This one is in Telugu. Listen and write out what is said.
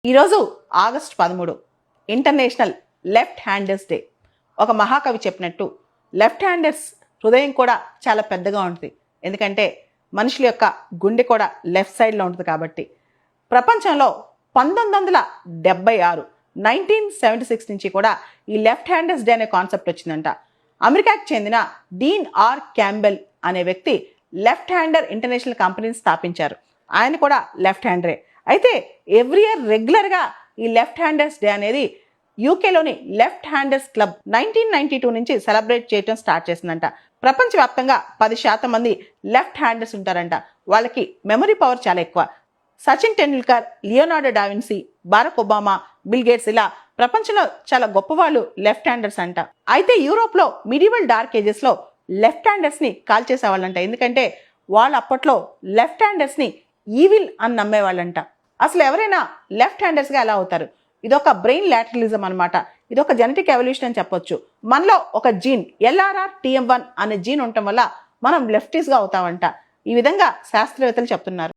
ఈరోజు August 13 international left handers day. ఒక మహాకవి చెప్పినట్టు లెఫ్ట్ హ్యాండర్స్ హృదయం కూడా చాలా పెద్దగా ఉంటుంది. ఎందుకంటే మనుషుల యొక్క గుండె కూడా లెఫ్ట్ సైడ్లో ఉంటుంది కాబట్టి. ప్రపంచంలో 1976 నుంచి కూడా ఈ లెఫ్ట్ హ్యాండర్స్ డే అనే కాన్సెప్ట్ వచ్చిందంట. అమెరికాకి చెందిన డీన్ ఆర్ క్యాంబెల్ అనే వ్యక్తి లెఫ్ట్ హ్యాండర్ ఇంటర్నేషనల్ కంపెనీని స్థాపించారు. ఆయన కూడా లెఫ్ట్ హ్యాండరే. అయితే ఎవ్రీ ఇయర్ రెగ్యులర్గా ఈ లెఫ్ట్ హ్యాండర్స్ డే అనేది యూకేలోని లెఫ్ట్ హ్యాండర్స్ క్లబ్ 1992 నుంచి సెలబ్రేట్ చేయడం స్టార్ట్ చేసిందంట. ప్రపంచవ్యాప్తంగా 10% మంది లెఫ్ట్ హ్యాండర్స్ ఉంటారంట. వాళ్ళకి మెమరీ పవర్ చాలా ఎక్కువ. Sachin Tendulkar, Leonardo DaVinci, Barack Obama, bill gates ఇలా ప్రపంచంలో చాలా గొప్ప వాళ్ళు లెఫ్ట్ హ్యాండర్స్ అంట. అయితే యూరోప్లో మిడివల్ డార్క్ ఏజెస్లో లెఫ్ట్ హ్యాండర్స్ని కాల్ చేసేవాళ్ళంట. ఎందుకంటే వాళ్ళు అప్పట్లో లెఫ్ట్ హ్యాండర్స్ని ఈవిల్ అని నమ్మేవాళ్ళంట. అసలు ఎవరైనా లెఫ్ట్ హ్యాండర్స్గా ఎలా అవుతారు? ఇదొక బ్రెయిన్ లాటరలిజం అనమాట. ఇదొక జెనెటిక్ ఎవల్యూషన్ అని చెప్పొచ్చు. మనలో ఒక జీన్ LRRTM1 అనే జీన్ ఉండటం వల్ల మనం లెఫ్టీస్గా అవుతామంట. ఈ విధంగా శాస్త్రవేత్తలు చెప్తున్నారు.